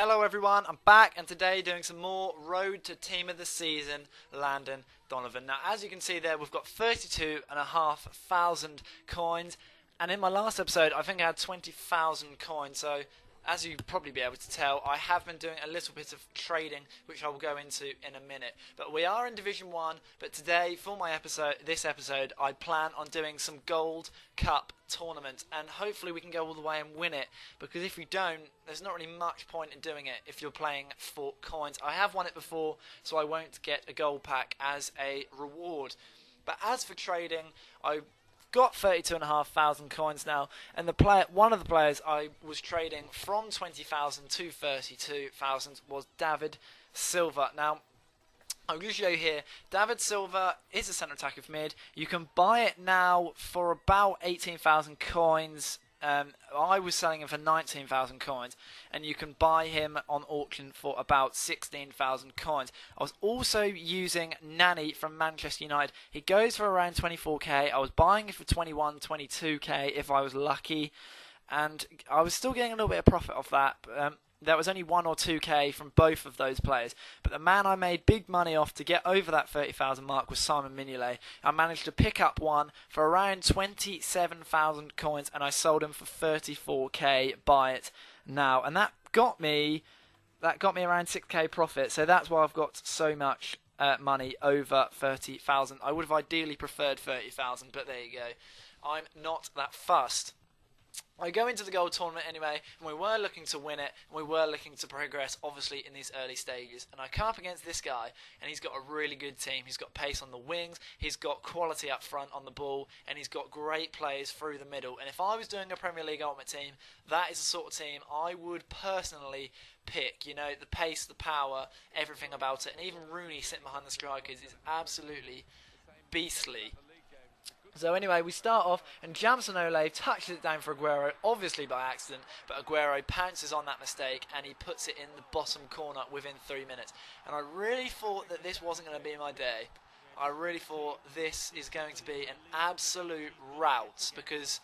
Hello everyone, I'm back and today doing some more Road to Team of the Season, Landon Donovan. Now as you can see there, we've got 32,500 coins, and in my last episode I think I had 20,000 coins, so as you'll probably be able to tell, I have been doing a little bit of trading, which I will go into in a minute. But we are in Division 1, but today, for this episode, I plan on doing some Gold Cup tournament, and hopefully we can go all the way and win it, because if we don't, there's not really much point in doing it if you're playing for coins. I have won it before, so I won't get a gold pack as a reward. But as for trading, I got 32,500 coins now, and one of the players I was trading from 20,000 to 32,000 was David Silva. Now, I'll just show you here. David Silva is a centre attacker of mid. You can buy it now for about 18,000 coins. I was selling him for 19,000 coins, and you can buy him on auction for about 16,000 coins. I was also using Nani from Manchester United. He goes for around 24k. I was buying it for 21, 22k if I was lucky, and I was still getting a little bit of profit off that. There was only 1 or 2k from both of those players. But the man I made big money off to get over that 30,000 mark was Simon Mignolet. I managed to pick up one for around 27,000 coins, and I sold him for 34k. Buy it now, and that got me around 6k profit. So that's why I've got so much money over 30,000. I would have ideally preferred 30,000, but there you go. I'm not that fussed. I go into the gold tournament anyway, and we were looking to win it, and we were looking to progress, obviously, in these early stages. And I come up against this guy, and he's got a really good team. He's got pace on the wings, he's got quality up front on the ball, and he's got great players through the middle. And if I was doing a Premier League Ultimate team, that is the sort of team I would personally pick. You know, the pace, the power, everything about it. And even Rooney sitting behind the strikers is absolutely beastly. So anyway, we start off, and Jamson Ole touches it down for Aguero, obviously by accident, but Aguero pounces on that mistake, and he puts it in the bottom corner within 3 minutes. And I really thought that this wasn't going to be my day. I really thought this is going to be an absolute rout, because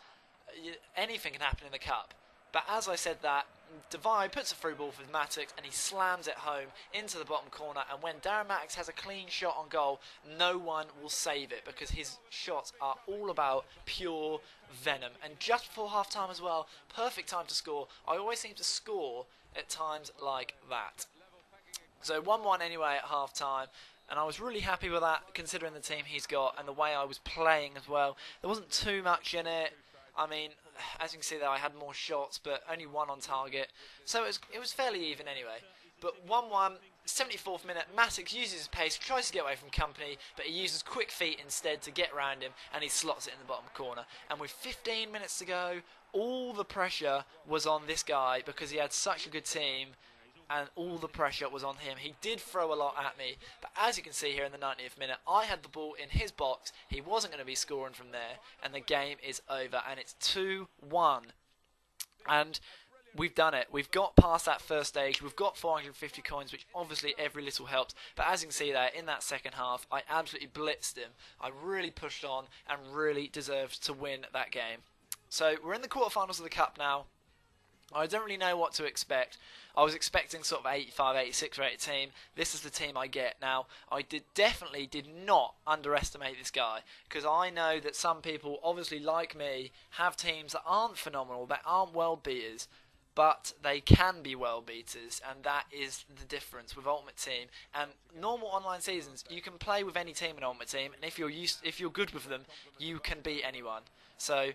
anything can happen in the Cup. But as I said that, Donovan puts a through ball for Matic, and he slams it home into the bottom corner. And when Darren Matic has a clean shot on goal, no one will save it, because his shots are all about pure venom. And just before half time as well, perfect time to score. I always seem to score at times like that. So 1-1 anyway at half time. And I was really happy with that, considering the team he's got and the way I was playing as well. There wasn't too much in it. I mean, as you can see there, I had more shots, but only one on target. So it was fairly even anyway. But 1-1, 74th minute, Matic uses his pace, tries to get away from company, but he uses quick feet instead to get around him, and he slots it in the bottom corner. And with 15 minutes to go, all the pressure was on this guy, because he had such a good team, and all the pressure was on him. He did throw a lot at me, but as you can see here in the 90th minute, I had the ball in his box. He wasn't going to be scoring from there, and the game is over, and it's 2-1. And we've done it. We've got past that first stage. We've got 450 coins, which obviously every little helps. But as you can see there, in that second half, I absolutely blitzed him. I really pushed on and really deserved to win that game. So we're in the quarterfinals of the Cup now. I don't really know what to expect. I was expecting sort of 85, 86 rated team. This is the team I get. Now, I definitely did not underestimate this guy, because I know that some people, obviously like me, have teams that aren't phenomenal, that aren't world beaters, but they can be world beaters, and that is the difference with Ultimate Team. And normal online seasons, you can play with any team in Ultimate Team, and if you're good with them, you can beat anyone. So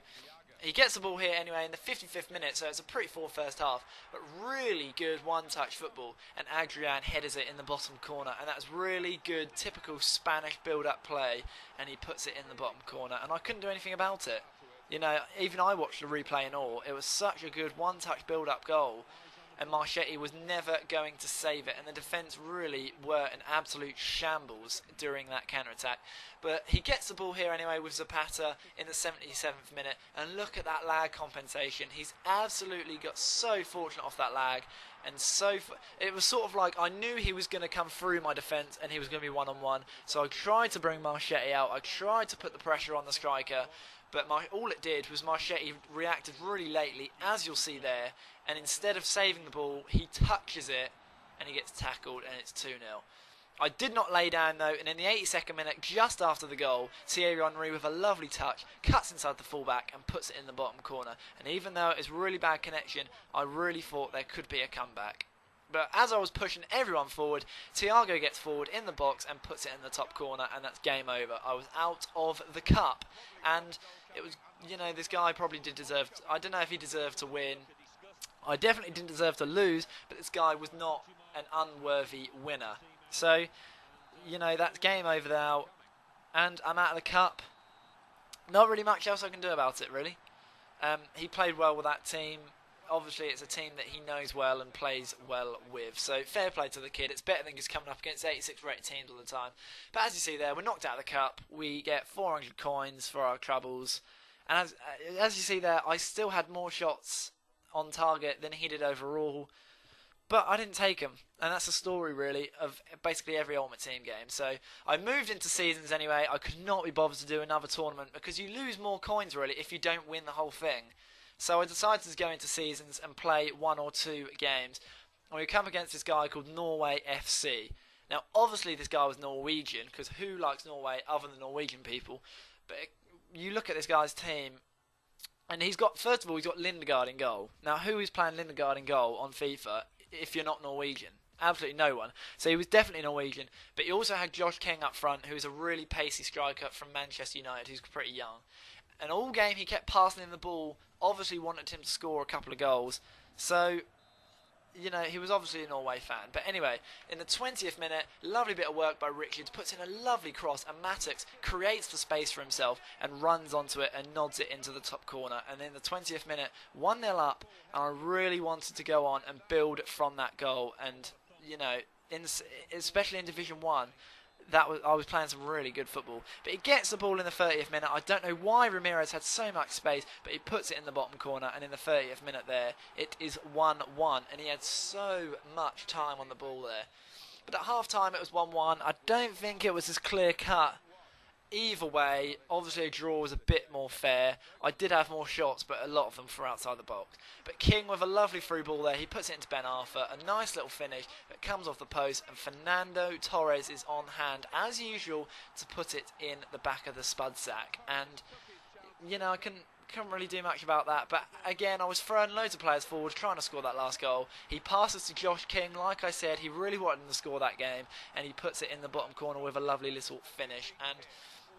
he gets the ball here anyway in the 55th minute, so it's a pretty full first half. But really good one-touch football, and Adrian headers it in the bottom corner. And that's really good, typical Spanish build-up play, and he puts it in the bottom corner. And I couldn't do anything about it. You know, even I watched the replay and all. It was such a good one-touch build-up goal, and Marchetti was never going to save it, and the defence really were an absolute shambles during that counter-attack. But he gets the ball here anyway with Zapata in the 77th minute, and look at that lag compensation. He's absolutely got so fortunate off that lag, and it was sort of like I knew he was going to come through my defence and he was going to be one-on-one, so I tried to bring Marchetti out, I tried to put the pressure on the striker, but all it did was Marchetti reacted really lately, as you'll see there, and instead of saving the ball, he touches it, and he gets tackled, and it's 2-0. I did not lay down though, and in the 82nd minute, just after the goal, Thierry Henry with a lovely touch, cuts inside the fullback and puts it in the bottom corner. And even though it was really bad connection, I really thought there could be a comeback. But as I was pushing everyone forward, Thiago gets forward in the box and puts it in the top corner, and that's game over. I was out of the cup, and it was, this guy probably did deserve, I don't know if he deserved to win. I definitely didn't deserve to lose, but this guy was not an unworthy winner. So, that's game over now, and I'm out of the cup. Not really much else I can do about it, really. He played well with that team. Obviously, it's a team that he knows well and plays well with. So, fair play to the kid. It's better than just coming up against 86 rated teams all the time. But as you see there, we're knocked out of the cup. We get 400 coins for our troubles. And as you see there, I still had more shots on target than he did overall. But I didn't take him, and that's the story really of basically every Ultimate Team game. So I moved into Seasons anyway. I could not be bothered to do another tournament because you lose more coins really if you don't win the whole thing. So I decided to go into Seasons and play 1 or 2 games. And we come against this guy called Norway FC. Now obviously this guy was Norwegian, because who likes Norway other than Norwegian people? But you look at this guy's team, and he's got, first of all, he's got Lindegaard in goal. Now who is playing Lindegaard in goal on FIFA if you're not Norwegian? Absolutely no one. So he was definitely Norwegian. But he also had Josh King up front, who's a really pacey striker from Manchester United, who's pretty young. And all game he kept passing him the ball, obviously wanted him to score a couple of goals. So, he was obviously a Norway fan. But anyway, in the 20th minute, lovely bit of work by Richards, puts in a lovely cross, and Mattix creates the space for himself and runs onto it and nods it into the top corner. And in the 20th minute, 1-0 up, and I really wanted to go on and build from that goal. And, especially in Division 1, I was playing some really good football. But he gets the ball in the 30th minute. I don't know why Ramirez had so much space, but he puts it in the bottom corner, and in the 30th minute there, it is 1-1, and he had so much time on the ball there. But at half-time, it was 1-1. I don't think it was as clear-cut. Either way, obviously a draw was a bit more fair. I did have more shots, but a lot of them were outside the box. But King with a lovely through ball there, he puts it into Ben Arthur. A nice little finish that comes off the post, and Fernando Torres is on hand, as usual, to put it in the back of the spud sack. And, I couldn't really do much about that. But again, I was throwing loads of players forward, trying to score that last goal. He passes to Josh King. Like I said, he really wanted to score that game, and he puts it in the bottom corner with a lovely little finish. And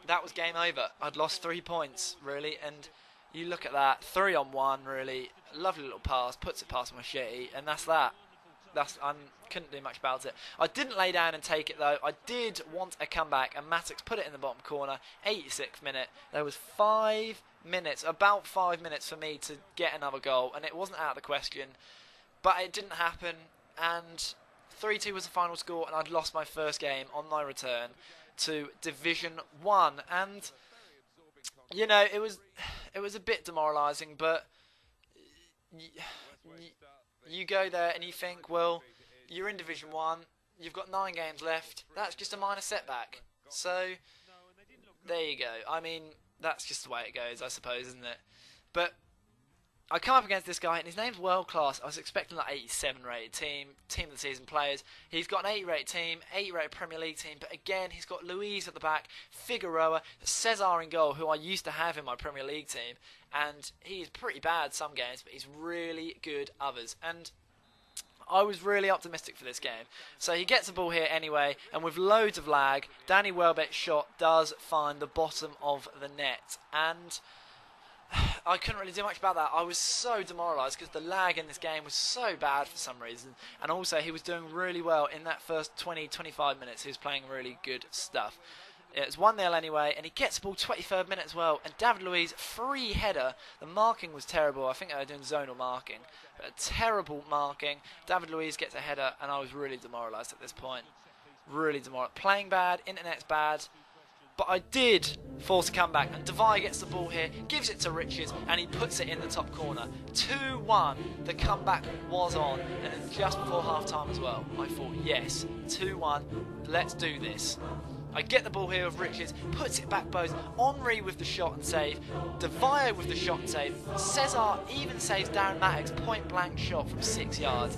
that was game over. I'd lost 3 points, really, and you look at that, 3-on-1, really, lovely little pass, puts it past Machete, and that's that. I couldn't do much about it. I didn't lay down and take it, though. I did want a comeback, and Mattix put it in the bottom corner, 86th minute. There was about 5 minutes for me to get another goal, and it wasn't out of the question, but it didn't happen, and 3-2 was the final score, and I'd lost my first game on my return to Division 1, and it was a bit demoralising, but you go there and you think, well, you're in Division 1, you've got 9 games left, that's just a minor setback. So there you go. I mean, that's just the way it goes, I suppose, isn't it? But I come up against this guy, and his name's World Class. I was expecting like 87 rated team of the season players. He's got an 80 rated team, 80 rated Premier League team, but again, he's got Luis at the back, Figueroa, Cesar in goal, who I used to have in my Premier League team, and he's pretty bad some games, but he's really good others. And I was really optimistic for this game. So he gets the ball here anyway, and with loads of lag, Danny Welbeck's shot does find the bottom of the net, and I couldn't really do much about that. I was so demoralised because the lag in this game was so bad for some reason. And also, he was doing really well in that first 20-25 minutes. He was playing really good stuff. It was 1-0 anyway, and he gets the ball 23rd minute as well. And David Luiz, free header. The marking was terrible. I think they were doing zonal marking. But a terrible marking. David Luiz gets a header, and I was really demoralised at this point. Really demoralised. Playing bad, internet's bad. But I did force a comeback, and Devay gets the ball here, gives it to Richards, and he puts it in the top corner. 2-1, the comeback was on, and it's just before half-time as well. I thought, yes, 2-1, let's do this. I get the ball here with Richards, puts it back post. Henri with the shot and save. DeVio with the shot and save. Cesar even saves Darren Mattock's point blank shot from 6 yards.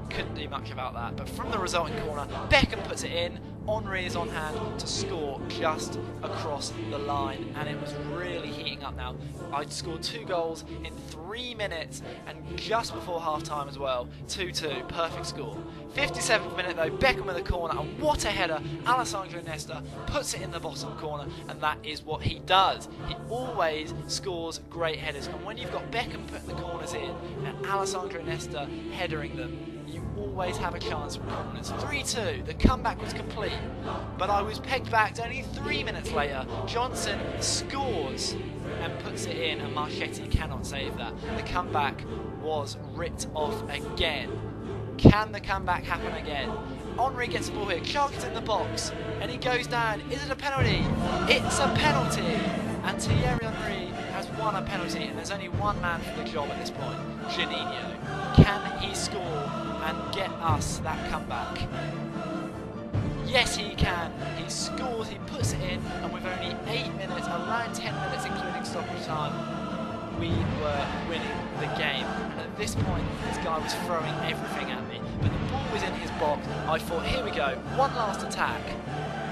Couldn't do much about that. But from the resulting corner, Beckham puts it in. Henri is on hand to score just across the line, and it was really heating up now. I'd scored 2 goals in 3 minutes, and just before half time as well. 2-2, perfect score. 57th minute though, Beckham with a corner, and what a header. Alessandro Nesta puts it in the bottom corner, and that is what he does. He always scores great headers, and when you've got Beckham putting the corners in and Alessandro Nesta headering them, you always have a chance from corners. 3-2, the comeback was complete, but I was pegged back only 3 minutes later. Johnson scores and puts it in, and Marchetti cannot save that. The comeback was ripped off again. Can the comeback happen again? Henri gets the ball here, Clark is in the box, and he goes down. Is it a penalty? It's a penalty! And Thierry Henry has won a penalty, and there's only one man for the job at this point, Juninho. Can he score and get us that comeback? Yes, he can. He scores, he puts it in, and with only 8 minutes, around 10 minutes including stoppage time, we were winning the game. And at this point, this guy was throwing everything at me, but the ball was in his box. I thought, here we go, one last attack.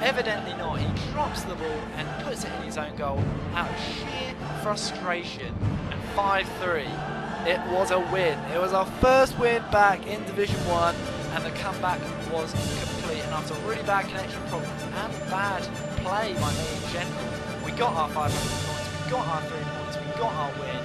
Evidently not. He drops the ball and puts it in his own goal out of sheer frustration. And 5-3. It was a win. It was our first win back in Division 1, and the comeback was complete. And after really bad connection problems and bad play by me in general, we got our 500 points, we got our 3 points, we got our win,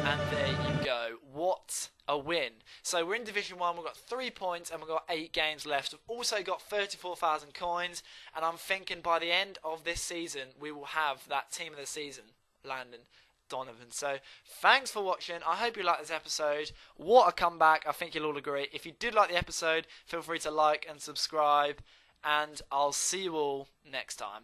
and there you go. What a win. So we're in Division 1, we've got 3 points and we've got 8 games left. We've also got 34,000 coins, and I'm thinking by the end of this season, we will have that team of the season, Landon Donovan. So thanks for watching. I hope you liked this episode. What a comeback. I think you'll all agree. If you did like the episode, feel free to like and subscribe, and I'll see you all next time.